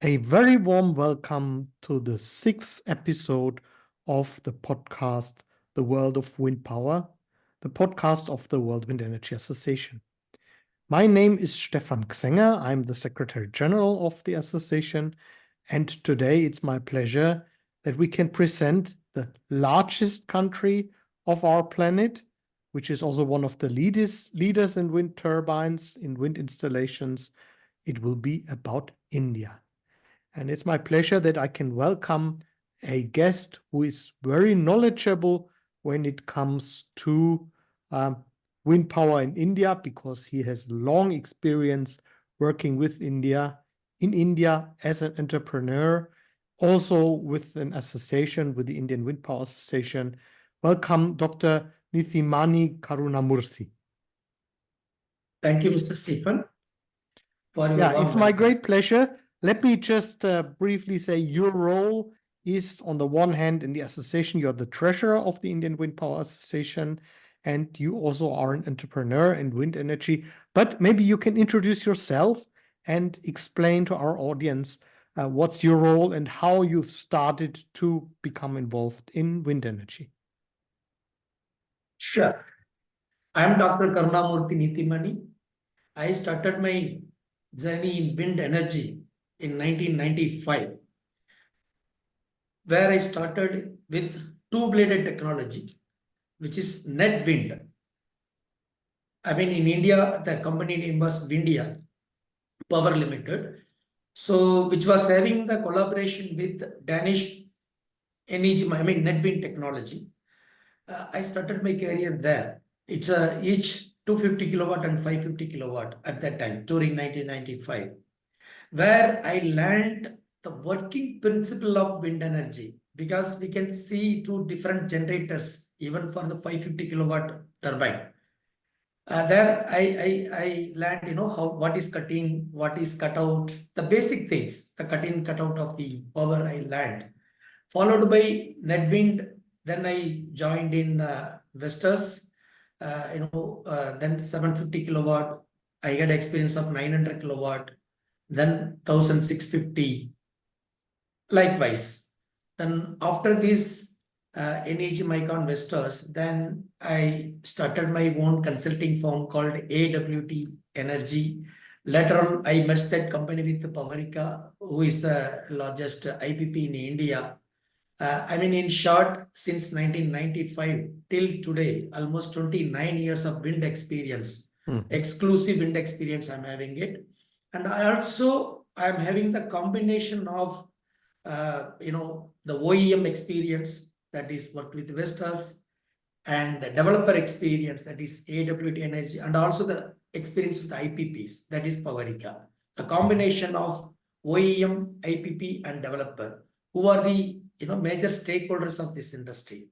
A very warm welcome to the sixth episode of the podcast, The World of Wind Power, the podcast of the World Wind Energy Association. My name is Stefan Gsänger. I'm the Secretary General of the association, and today it's my pleasure that we can present the largest country of our planet, which is also one of the leaders in wind turbines, in wind installations. It will be about India. And it's my pleasure that I can welcome a guest who is very knowledgeable when it comes to wind power in India, because he has long experience working with India, in India as an entrepreneur, also with an association, with the Indian Wind Power Association. Welcome, Dr. Neethimani Karunamoorthy. Thank you, Mr. Stefan, for your Yeah, warm it's my welcome. great pleasure. Let me just briefly say your role is, on the one hand, in the association, you're the treasurer of the Indian Wind Power Association, and you also are an entrepreneur in wind energy. But maybe you can introduce yourself and explain to our audience what's your role and how you've started to become involved in wind energy. Sure. I am Dr. Karunamoorthy Neethimani. I started my journey in wind energy in 1995, where I started with two-bladed technology, which is net wind. I mean, in India, the company name was Windia Power Limited. So, which was having the collaboration with Danish Neethimani, I mean, net wind technology. I started my career there. It's each 250 kilowatt and 550 kilowatt at that time during 1995, where I learned the working principle of wind energy, because we can see two different generators even for the 550 kilowatt turbine. There I learned, what is cutting, what is cut out, the basic things, the cut in, cut out of the power I learned. Followed by net wind, then I joined in Vestas, then 750 kilowatt. I had experience of 900 kilowatt, then 1650. Likewise, then after this Neethimani Vestas, then I started my own consulting firm called AWT Energy. Later on, I merged that company with Pavarica, who is the largest IPP in India. I mean, in short, since 1995 till today, almost 29 years of wind experience, exclusive wind experience I'm having it. And I'm having the combination of, the OEM experience, that is worked with Vestas, and the developer experience, that is AWT Energy, and also the experience with the IPPs, that is Pavarica. The combination of OEM, IPP, and developer, who are the major stakeholders of this industry.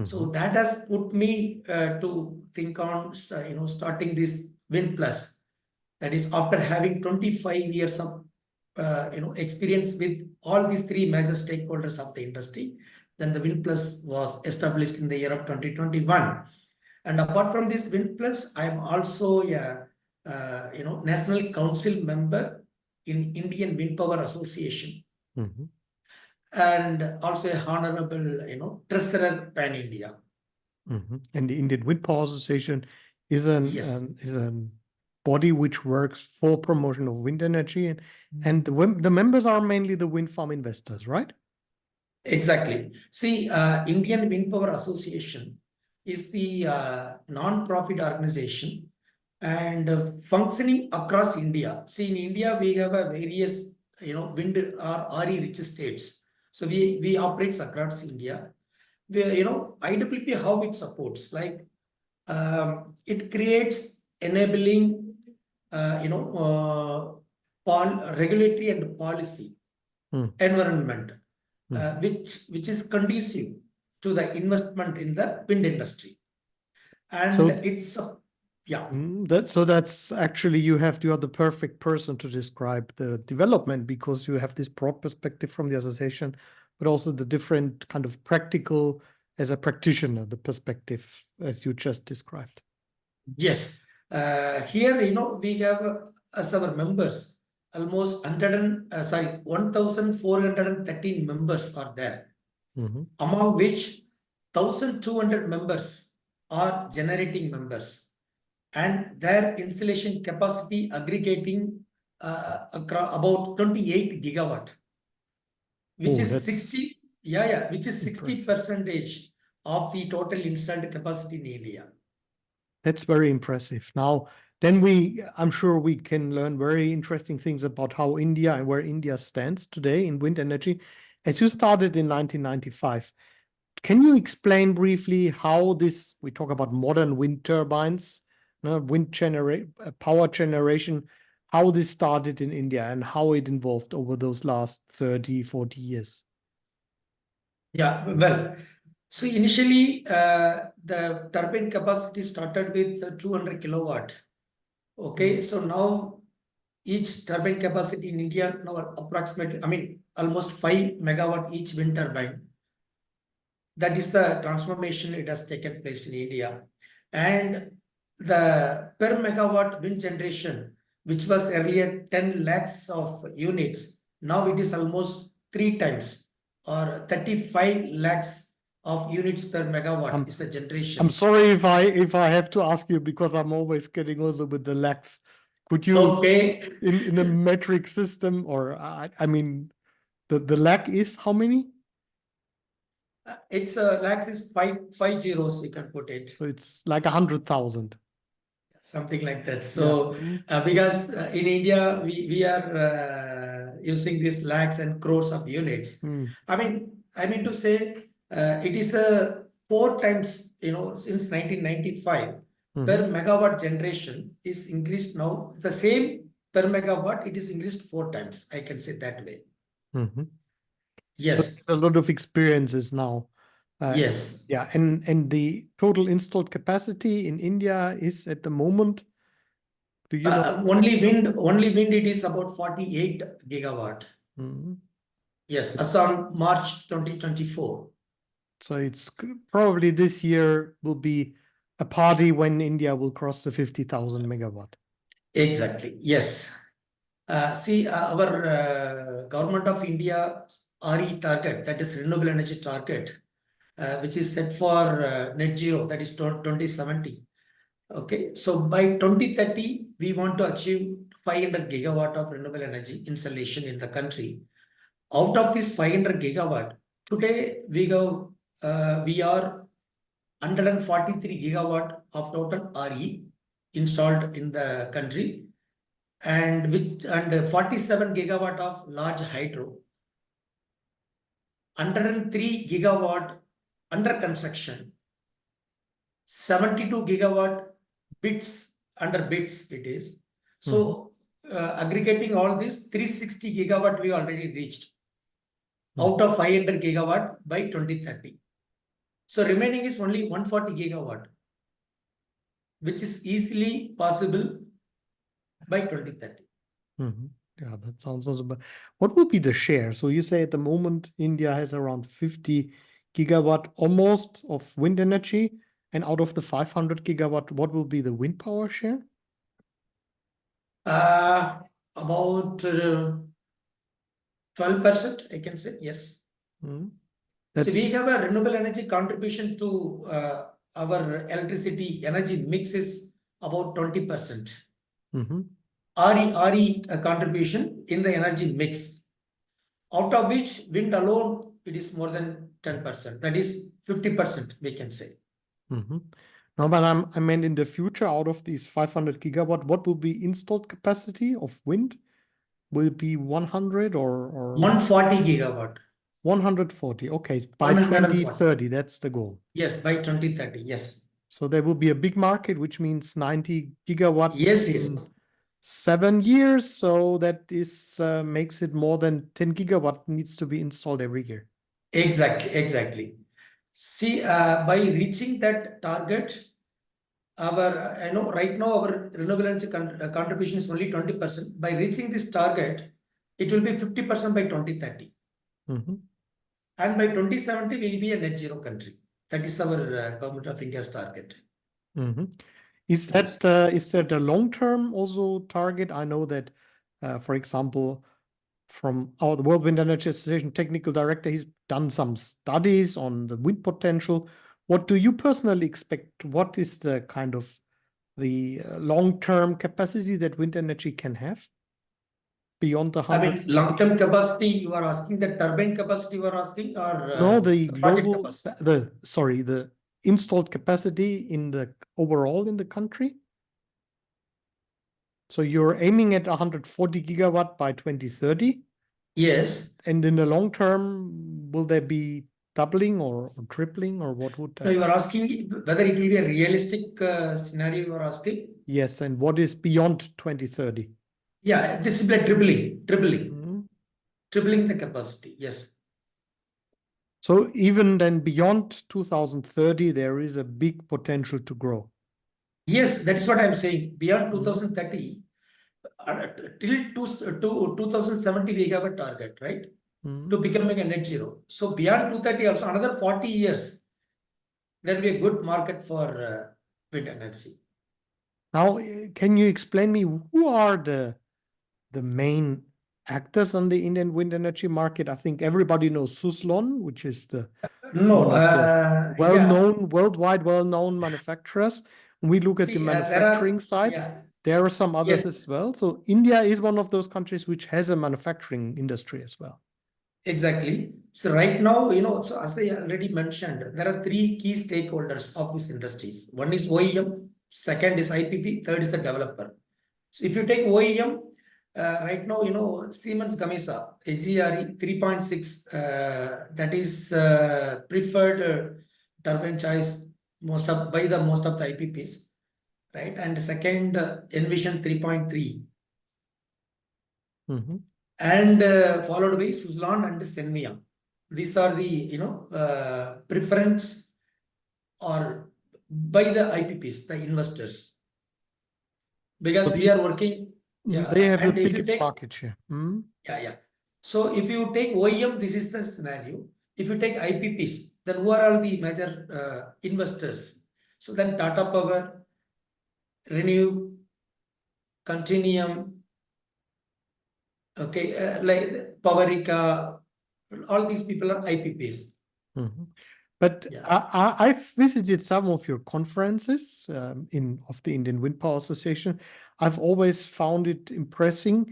So that has put me to think on starting this Wind Plus. That is after having 25 years of experience with all these three major stakeholders of the industry. Then the Wind Plus was established in the year of 2021. And apart from this Wind Plus, I am also a National Council member in Indian Wind Power Association. And also a honorable, treasurer Pan India. And the Indian Wind Power Association is a body which works for promotion of wind energy, and the members are mainly the wind farm investors, right? Exactly. See, Indian Wind Power Association is the non-profit organization and functioning across India. See, in India, we have a various wind or RE rich states. So we operate across India. IWP, how it supports, like it creates enabling, regulatory and policy environment, which is conducive to the investment in the wind industry. And so it's that's actually, you are the perfect person to describe the development, because you have this broad perspective from the association, but also the different kind of practical, as a practitioner, the perspective as you just described. Yes. Here, we have as our members almost 1,413 members are there, among which 1,200 members are generating members, and their installation capacity aggregating about 28 gigawatt, which Oh, is that's 60, which is 60% of the total installed capacity in India. That's very impressive. Now, then I'm sure we can learn very interesting things about how India and where India stands today in wind energy. As you started in 1995, can you explain briefly how this, we talk about modern wind turbines, power generation, how this started in India and how it evolved over those last 30, 40 years? Yeah, well, so initially the turbine capacity started with 200 kilowatt. Okay, so now each turbine capacity in India now approximately, I mean, almost 5 megawatt each wind turbine. That is the transformation it has taken place in India. And the per megawatt wind generation, which was earlier 10 lakhs of units, now it is almost 3 times or 35 lakhs of units per megawatt is the generation. I'm sorry if I have to ask you, because I'm always getting also with the lakhs. Could you, Okay, in a metric system, or I mean, the lakh is how many? it's lakhs is five zeros, you can put it. So it's like 100,000. Something like that. So, Yeah. because in India, we are using these lakhs and crores of units. I mean to say, it is a 4 times, since 1995, per megawatt generation is increased now. The same per megawatt, it is increased 4 times. I can say that way. So Yes. there's a lot of experiences now. Yes. Yeah, and the total installed capacity in India is at the moment, do you know? Only wind, it is about 48 gigawatt. Yes, as on March 2024. So it's probably this year will be a party when India will cross the 50,000 megawatt. Exactly. Yes. See, our government of India RE target, that is renewable energy target, which is set for net zero, that is 2070. Okay, so by 2030, we want to achieve 500 gigawatt of renewable energy installation in the country. Out of this 500 gigawatt, today we are 143 gigawatt of total RE installed in the country, and 47 gigawatt of large hydro, 103 gigawatt under construction, 72 gigawatt under bids it is. So aggregating all this, 360 gigawatt we already reached out of 500 gigawatt by 2030. So remaining is only 140 gigawatt, which is easily possible by 2030. Yeah, that sounds also. But what would be the share? So you say at the moment India has around 50 gigawatt almost of wind energy, and out of the 500 gigawatt, what will be the wind power share? About 12%, I can say, yes. So we have a renewable energy contribution to our electricity energy mix is about 20%. RE contribution in the energy mix, out of which wind alone, it is more than 10%. That is 50%, we can say. No, but I meant in the future, out of these 500 gigawatt, what will be installed capacity of wind? Will it be 100 or 140 gigawatt? 140. Okay, by 2030, that's the goal. Yes, by 2030, yes. So there will be a big market, which means 90 gigawatt Yes. 7 years. So that is makes it more than 10 gigawatt needs to be installed every year. Exactly. See, by reaching that target, right now our renewable energy contribution is only 20%. By reaching this target, it will be 50% by 2030. And by 2070, we will be a net zero country. That is our government of India's target. Is that a long-term also target? I know that For example, from our the World Wind Energy Association technical director, he's done some studies on the wind potential. What do you personally expect? What is the kind of the long-term capacity that wind energy can have beyond the I mean, 140? long-term capacity, you are asking the turbine capacity you are asking, or No, the the project global, capacity? the installed capacity in the overall in the country. So you're aiming at 140 gigawatt by 2030. Yes. And in the long term, will there be doubling or tripling, or what would No, that? you are asking whether it will be a realistic scenario you are asking? Yes, and what is beyond 2030? Yeah, this is like tripling Mhm. the capacity. Yes. So even then beyond 2030, there is a big potential to grow. Yes, that is what I'm saying. Beyond Mhm. 2030, till 2070, we have a target, right? To Mhm. becoming a net zero. So beyond 230, also another 40 years, there will be a good market for wind energy. Now, can you explain me who are the main actors on the Indian wind energy market? I think everybody knows Suzlon, which is the No, one of the yeah. worldwide well-known manufacturers. When we look at the See, there manufacturing are, side, yeah, there are some others yes, as well. So India is one of those countries which has a manufacturing industry as well. exactly. So right now, so as I already mentioned, there are three key stakeholders of these industries. One is OEM, second is IPP, third is the developer. So if you take OEM, right now, Siemens Gamesa, AGRE 3.6, that is preferred turbine choice by the most of the IPPs, right? And second, Envision 3.3, Mm-hmm. and followed by Suzlon and Senvia. These are the preference or by the IPPs, the investors, So because we are working. they Yeah, have the and if you biggest take, market share. Mm-hmm. yeah. So if you take OEM, this is the scenario. If you take IPPs, then who are all the major investors? So then Tata Power, Renew, Continuum, okay, like Powerica, all these people are IPPs. Mm-hmm. But Yeah. I've visited some of your conferences of the Indian Wind Power Association. I've always found it impressive.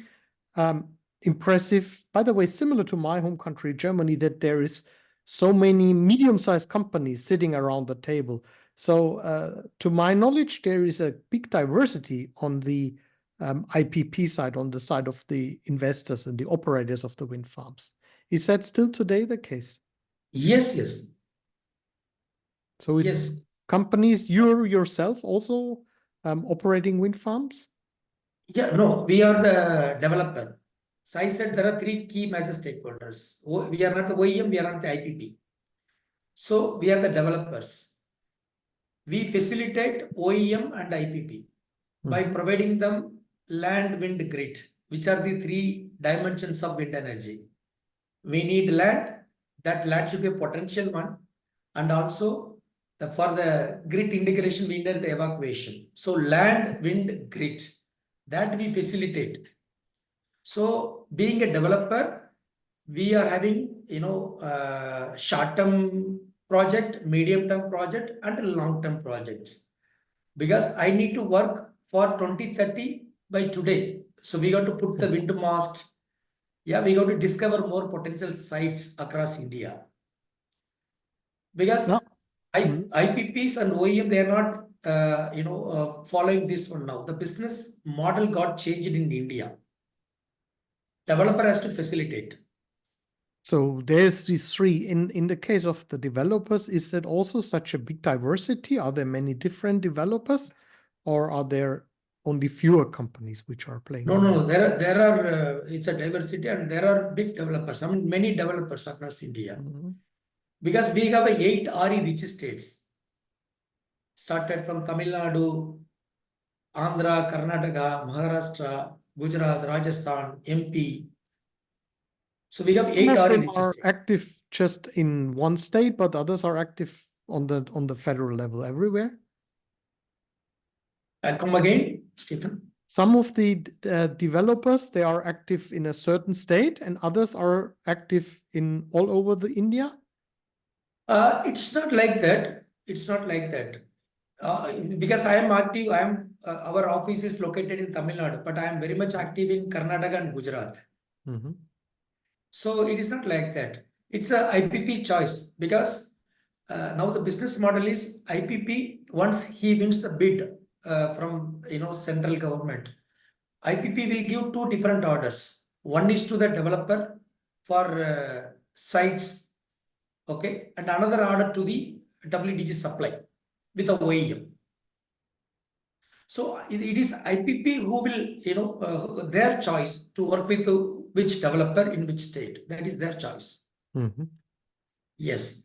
By the way, similar to my home country, Germany, that there is so many medium-sized companies sitting around the table. So, to my knowledge, there is a big diversity on the IPP side, on the side of the investors and the operators of the wind farms. Is that still today the case? Yes. So it's Yes. companies, you're yourself also operating wind farms? Yeah, no, we are the developer. So I said there are three key major stakeholders. We are not the OEM, we are not the IPP. So we are the developers. We facilitate OEM and IPP by providing them land, wind, grid, which are the three dimensions of wind energy. We need land, that land should be a potential one, and also for the grid integration, we need the evacuation. So land, wind, grid, that we facilitate. So being a developer, we are having, short-term project, medium-term project, and long-term projects. Because I need to work for 2030 by today. So we got to put the wind mast. Yeah, we got to discover more potential sites across India. Because No. IPPs and OEM, they are not, following this one now. The business model got changed in India. Developer has to facilitate. So there's these three. In the case of the developers, is it also such a big diversity? Are there many different developers, or are there only fewer companies which are playing the role? There are, it's a diversity, and there are big developers. I mean, many developers across India. Because we have 8 RE rich states. Started from Tamil Nadu, Andhra, Karnataka, Maharashtra, Gujarat, Rajasthan, MP. So we So have some 8 of RE them rich are states. active just in one state, but others are active on the federal level everywhere. Come again, Stephen. Some of the developers, they are active in a certain state, and others are active in all over the India. It's not like that. It's not like that. Because I am active, our office is located in Tamil Nadu, but I am very much active in Karnataka and Gujarat. Mm-hmm. So it is not like that. It's a IPP choice because now the business model is IPP. Once he wins the bid from central government, IPP will give two different orders. One is to the developer for sites, okay, and another order to the WDG supply with a OEM. So it is IPP who will, their choice to work with which developer in which state. That is their choice. Mm-hmm. Yes.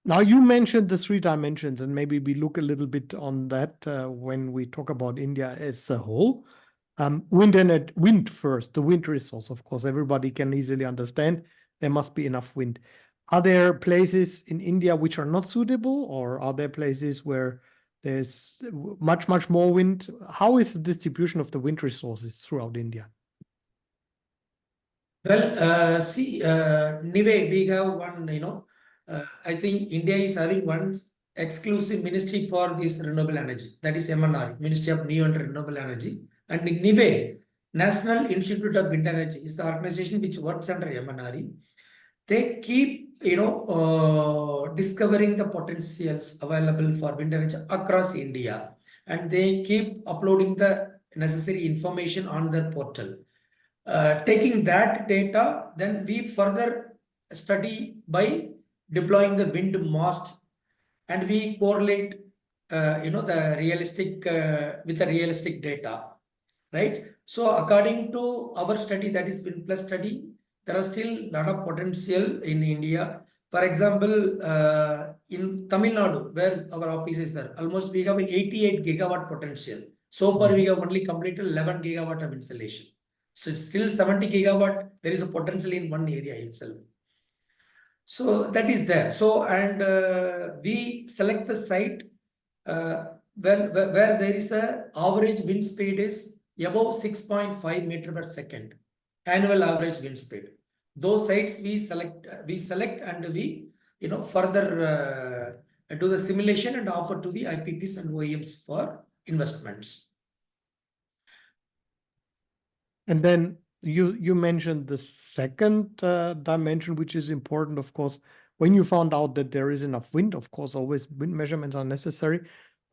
Now you mentioned the three dimensions, and maybe we look a little bit on that when we talk about India as a whole. Wind first, the wind resource, of course, everybody can easily understand there must be enough wind. Are there places in India which are not suitable, or are there places where there's much, much more wind? How is the distribution of the wind resources throughout India? Well, see, anyway, we have one, I think India is having one exclusive ministry for this renewable energy. That is MNR, Ministry of New and Renewable Energy. And in NIVE, National Institute of Wind Energy, is the organization which works under MNRE. They keep, discovering the potentials available for wind energy across India. And they keep uploading the necessary information on their portal. Taking that data, then we further study by deploying the wind mast, and we correlate, the realistic with the realistic data, right? So according to our study, that is Wind Plus study, there are still a lot of potential in India. For example, in Tamil Nadu, where our office is there, almost we have 88 gigawatt potential. So far, we have only completed 11 gigawatt of installation. So it's still 70 gigawatt. There is a potential in one area itself. So that is there. So, and we select the site where there is a average wind speed is above 6.5 meter per second, annual average wind speed. Those sites we select and we further do the simulation and offer to the IPPs and OEMs for investments. And then you mentioned the second dimension, which is important, of course. When you found out that there is enough wind, of course, always wind measurements are necessary.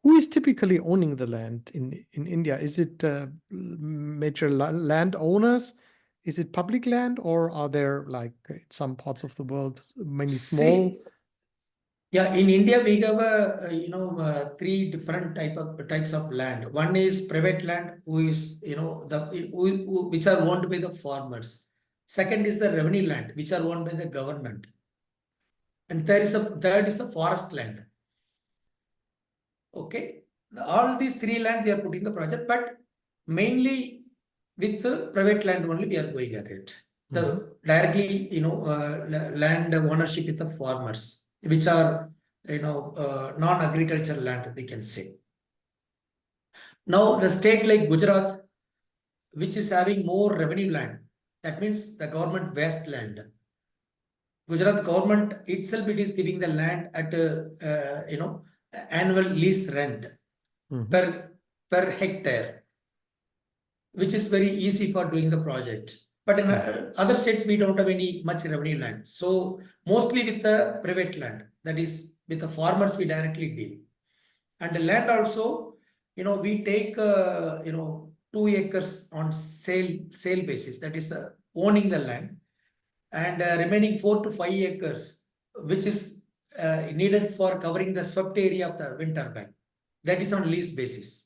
Who is typically owning the land in India? Is it major landowners? Is it public land, or are there, like some parts of the world, many small? Yeah, in India we have three different types of land. One is private land, who is which are owned by the farmers. Second is the revenue land, which are owned by the government, and third is the forest land. Okay, all these three land we are putting the project, but mainly with the private land only we are going ahead. The directly land ownership with the farmers, which are non-agricultural land, we can say. Now the state like Gujarat, which is having more revenue land, that means the government waste land. Gujarat government itself, it is giving the land at annual lease rent per hectare, which is very easy for doing the project. But in other states, we don't have any much revenue land. So mostly with the private land, that is with the farmers, we directly deal. And the land also, we take 2 acres on sale basis, that is owning the land, and remaining 4 to 5 acres, which is needed for covering the swept area of the wind turbine. That is on lease basis.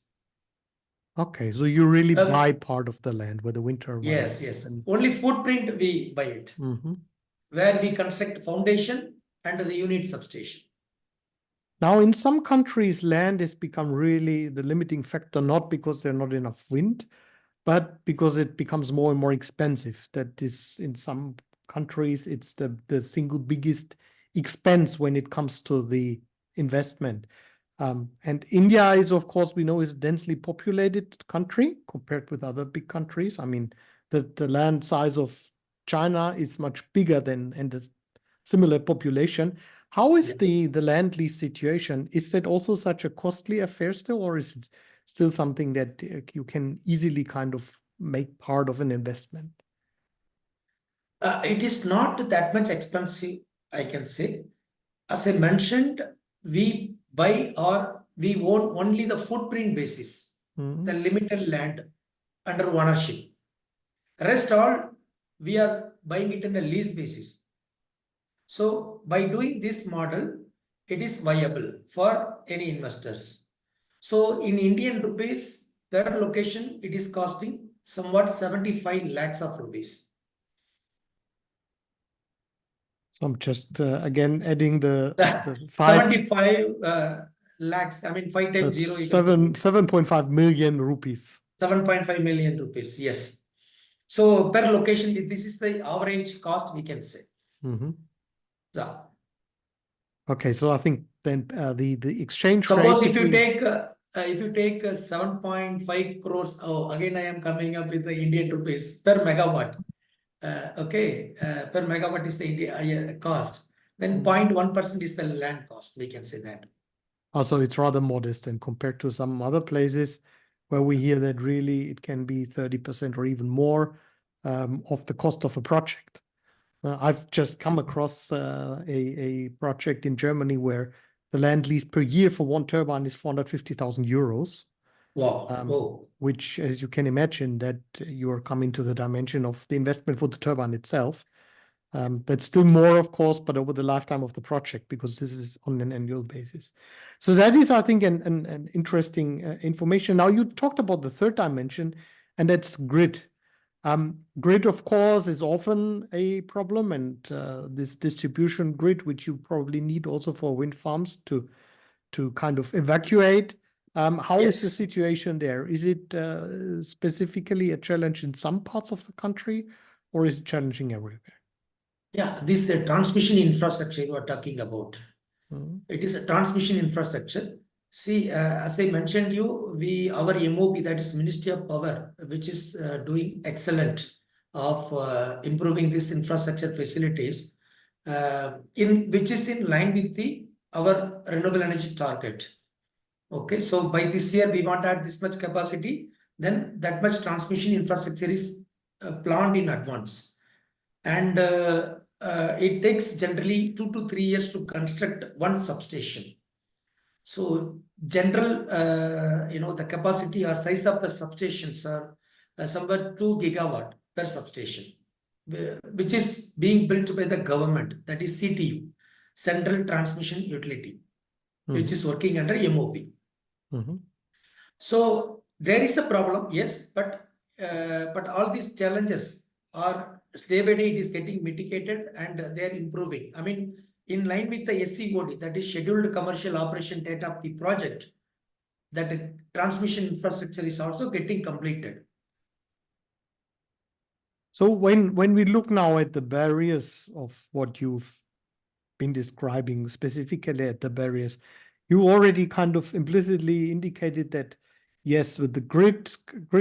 Okay, so you really buy part of the land where the wind turbine. Yes. Only footprint we buy it, where we construct foundation and the unit substation. Now, in some countries, land has become really the limiting factor, not because there's not enough wind, but because it becomes more and more expensive. That is, in some countries, it's the single biggest expense when it comes to the investment. And India is, of course, we know, is a densely populated country compared with other big countries. I mean, the land size of China is much bigger than, and the similar population. How is the land lease situation? Is that also such a costly affair still, or is it still something that you can easily kind of make part of an investment? It is not that much expensive, I can say. As I mentioned, we buy or we own only the footprint basis, the limited land under ownership. Rest all, we are buying it on a lease basis. So by doing this model, it is viable for any investors. So in Indian rupees, per location, it is costing somewhat 75 lakhs of rupees. So I'm just again adding the 75 lakhs. I mean 5 times 0 equal to 7.5 million rupees. 7.5 million rupees. Yes. So per location, this is the average cost we can say. Yeah. Okay, so I think then the exchange Suppose rate if you take 7.5 crores. Oh, again I am coming up with the Indian rupees per megawatt. Okay, per megawatt is the India cost. Then 0.1% is the land cost. We can say that. Also, it's rather modest and compared to some other places where we hear that really it can be 30% or even more of the cost of a project. I've just come across a project in Germany where the land lease per year for one turbine is 450,000 euros. Wow. Which, as you can imagine, that you are coming to the dimension of the investment for the turbine itself. That's still more, of course, but over the lifetime of the project, because this is on an annual basis. So that is, I think, an interesting information. Now, you talked about the third dimension, and that's grid. Grid, of course, is often a problem, and this distribution grid, which you probably need also for wind farms to kind of evacuate. How is the situation there? Is it specifically a challenge in some parts of the country, or is it challenging everywhere? Yeah, this transmission infrastructure you are talking about. It is a transmission infrastructure. See, as I mentioned you, our MOP, that is Ministry of Power, which is doing excellent of improving this infrastructure facilities, which is in line with our renewable energy target. Okay, so by this year we want to add this much capacity, then that much transmission infrastructure is planned in advance, and it takes generally 2 to 3 years to construct one substation. So general, the capacity or size of the substations are somewhere 2 gigawatt per substation, which is being built by the government, that is CTU, Central Transmission Utility, which is working under MOP. So there is a problem, yes, but all these challenges are day by day it is getting mitigated and they are improving. I mean, in line with the SCOD, that is Scheduled Commercial Operation Date of the project, that the transmission infrastructure is also getting completed. So when we look now at the barriers of what you've been describing, specifically at the barriers, you already kind of implicitly indicated that, yes, with the grid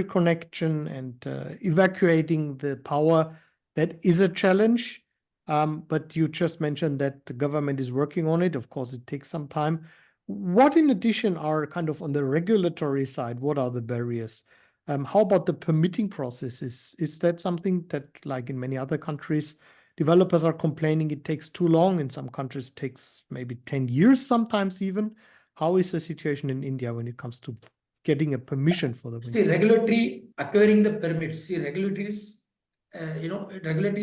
connection and evacuating the power, that is a challenge. But you just mentioned that the government is working on it. Of course, it takes some time. What, in addition, are kind of on the regulatory side? What are the barriers? How about the permitting processes? Is that something that, like in many other countries, developers are complaining it takes too long? In some countries, it takes maybe 10 years, sometimes even. How is the situation in India when it comes to getting a permission for the wind? See, regulatory acquiring the permits. See, regulatory is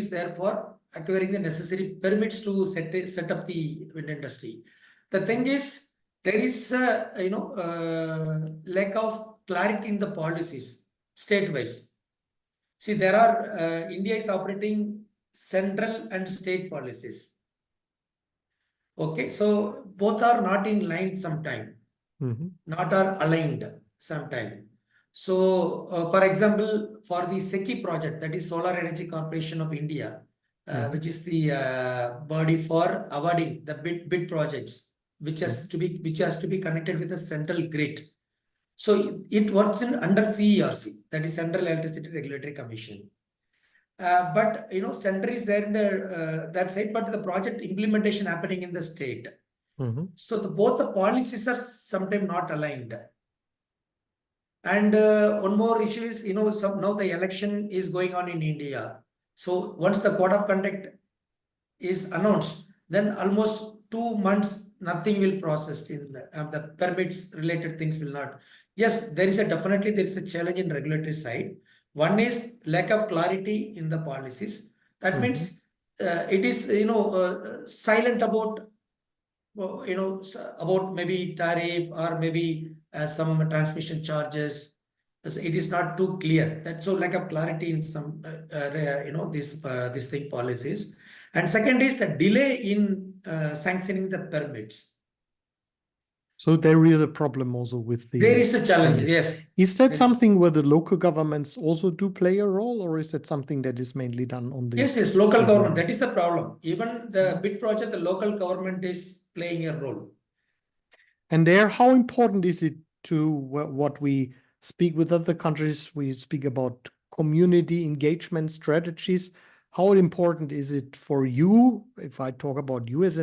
there for acquiring the necessary permits to set up the wind industry. The thing is, there is lack of clarity in the policies state-wise. See, there are India is operating central and state policies. Okay, so both are not in line sometime, not are aligned sometime. So, for example, for the SECI project, that is Solar Energy Corporation of India, which is the body for awarding the bid projects. which has to be connected with a central grid. So it works in under CERC, that is Central Electricity Regulatory Commission. But center is there in the that side, but the project implementation happening in the state. So both the policies are sometimes not aligned. And one more issue is, now the election is going on in India. So once the code of conduct is announced, then almost 2 months nothing will process in the permits related things will not. Yes, definitely there is a challenge in regulatory side. One is lack of clarity in the policies. That means it is silent about about maybe tariff or maybe some transmission charges. So it is not too clear. That so lack of clarity in some this thing policies. And second is the delay in sanctioning the permits. So there is a problem also with the. There is a challenge, yes. Is that something where the local governments also do play a role, or is that something that is mainly done on the? Yes, local government. That is the problem. Even the bid project, the local government is playing a role. And there, how important is it to what we speak with other countries? We speak about community engagement strategies. How important is it for you, if I talk about you as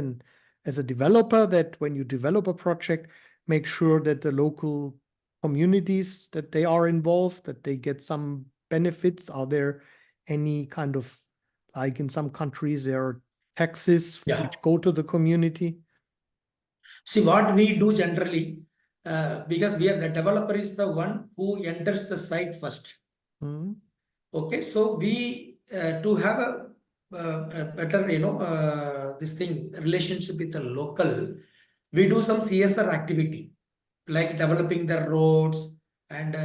a developer, that when you develop a project, make sure that the local communities, that they are involved, that they get some benefits? Are there any kind of, like in some countries, there are taxes which go to the community? See, what we do generally, because the developer is the one who enters the site first. Okay, so we to have a better this thing relationship with the local, we do some CSR activity like developing the roads and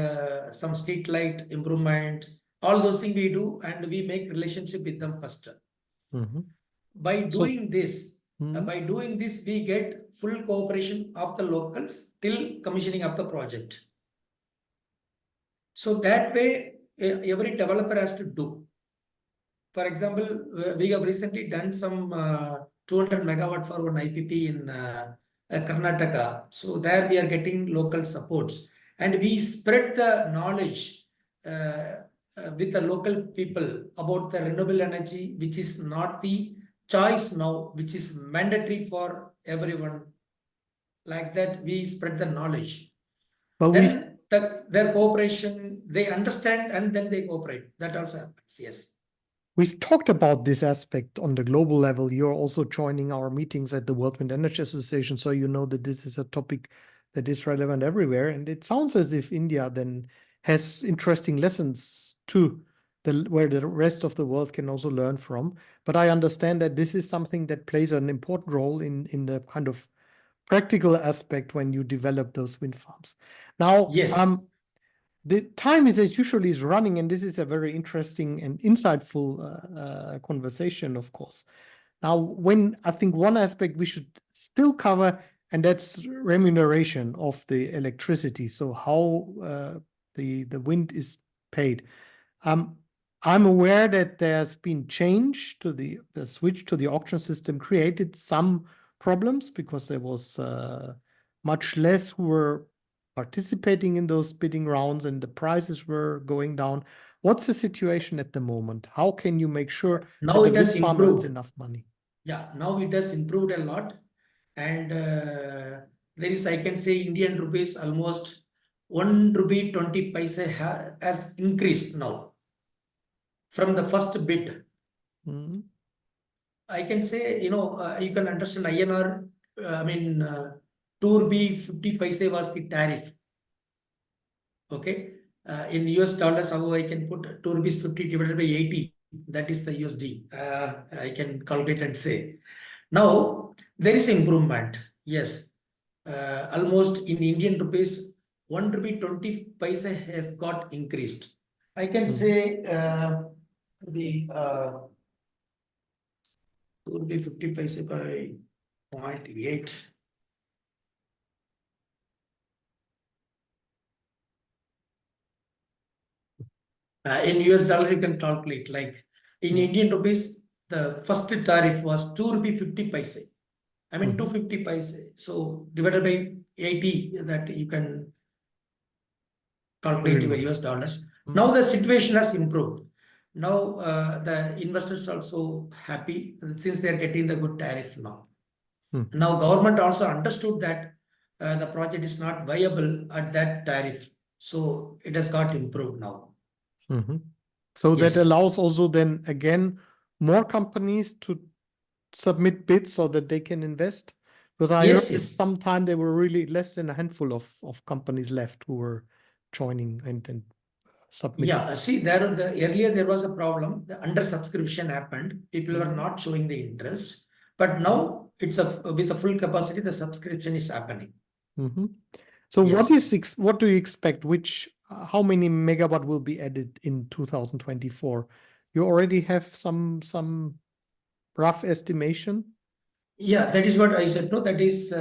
some street light improvement. All those things we do, and we make relationship with them first. By doing this, we get full cooperation of the locals till commissioning of the project. So that way, every developer has to do. For example, we have recently done some 200 megawatt for one IPP in Karnataka. So there we are getting local supports, and we spread the knowledge with the local people about the renewable energy, which is not the choice now, which is mandatory for everyone. Like that, we spread the knowledge. But then their cooperation, they understand and then they cooperate. That also happens, yes. We've talked about this aspect on the global level. You're also joining our meetings at the World Wind Energy Association, so you know that this is a topic that is relevant everywhere. And it sounds as if India then has interesting lessons too, where the rest of the world can also learn from. But I understand that this is something that plays an important role in the kind of practical aspect when you develop those wind farms. Now, yes. The time is as usually is running, and this is a very interesting and insightful conversation, of course. Now, when I think one aspect we should still cover, and that's remuneration of the electricity. So how the wind is paid. I'm aware that there's been change to the switch to the auction system created some problems because there was much less who were participating in those bidding rounds and the prices were going down. What's the situation at the moment? How can you make sure now that it has improved enough money? Yeah, now it has improved a lot. And there is, I can say, Indian rupees almost 1 rupee 20 paise has increased now from the first bid. I can say, you can understand INR, 2 rupee 50 paise was the tariff. Okay. In US dollars, how I can put 2 rupees 50 divided by 80. That is the USD. I can calculate and say. Now, there is improvement. Yes. Almost in Indian rupees, 1 rupee 20 paise has got increased. I can say the 2 rupee 50 paise by 0.8. In US dollar, you can calculate. Like in Indian rupees, the first tariff was 2 rupee 50 paise. I mean, 250 paise. So divided by 80, that you can calculate your US dollars. Now the situation has improved. Now the investors also happy since they are getting the good tariff now. Now government also understood that the project is not viable at that tariff. So it has got improved now. So that Yes. allows also then again more companies to submit bids so that they can invest? Because I heard that sometime there were really less than a handful of companies left who were joining and submitting. Yeah, see, earlier there was a problem. The under subscription happened. People were not showing the interest. But now it's with a full capacity, the subscription is happening. So what do you expect? How many megawatt will be added in 2024? You already have some rough estimation? Yeah, that is what I said. No, that is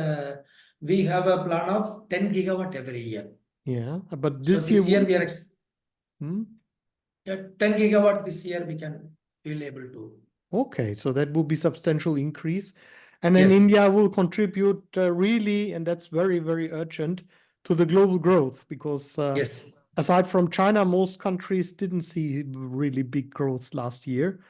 we have a plan of 10 gigawatt every year. Yeah, but So this year we are 10 gigawatt this year we will able to. Okay, so that will be substantial increase. And then India will contribute really, and that's very, very urgent, to the global growth because aside from China, most countries didn't see really big growth last year.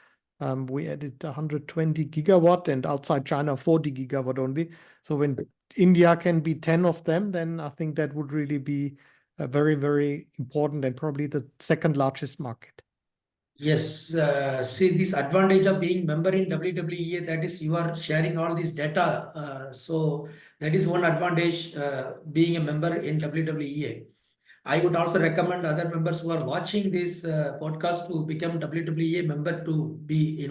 We added 120 gigawatt and outside China, 40 gigawatt only. So when India can be 10 of them, then I think that would really be very, very important and probably the second largest market. Yes, see this advantage of being member in WWEA, that is you are sharing all this data. So that is one advantage being a member in WWEA. I would also recommend other members who are watching this podcast to become WWEA member to be,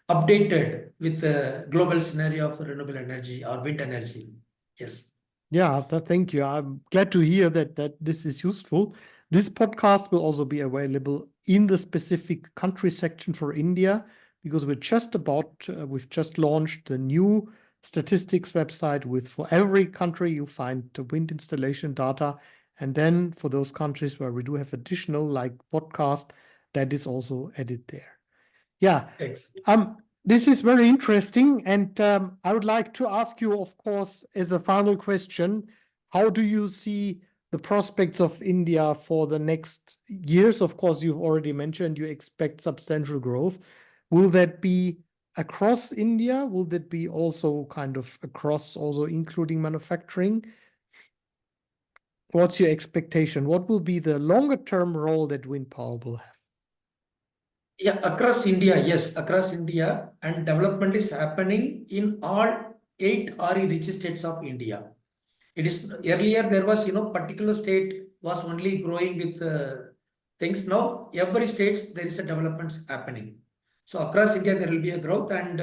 updated with the global scenario of renewable energy or wind energy. Yes. Yeah, thank you. I'm glad to hear that this is useful. This podcast will also be available in the specific country section for India because we've just launched the new statistics website for every country you find the wind installation data. And then for those countries where we do have additional like podcast, that is also added there. Yeah. This is very interesting, and I would like to ask you, of course, as a final question, how do you see the prospects of India for the next years? Of course, you've already mentioned you expect substantial growth. Will that be across India? Will that be also kind of across, also including manufacturing? What's your expectation? What will be the longer-term role that wind power will have? Yeah, across India, yes, across India, and development is happening in all 8 RE-rich states of India. It is earlier there was, particular state was only growing with things. Now every states there is a development happening. So across India there will be a growth, and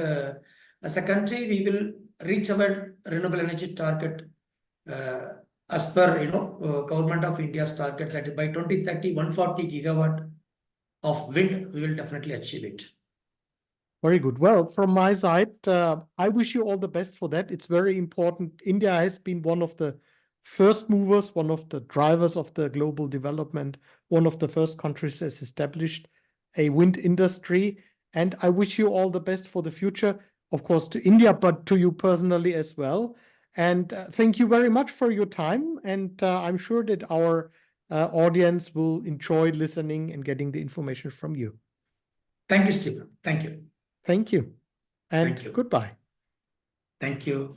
as a country we will reach our renewable energy target as per government of India's target, that is by 2030 140 gigawatt of wind, we will definitely achieve it. Very good. Well, from my side, I wish you all the best for that. It's very important. India has been one of the first movers, one of the drivers of the global development, one of the first countries has established a wind industry. And I wish you all the best for the future, of course, to India, but to you personally as well. And thank you very much for your time. And I'm sure that our audience will enjoy listening and getting the information from you. Thank you, Stephen. Thank you. Thank you. And Thank you. goodbye. Thank you.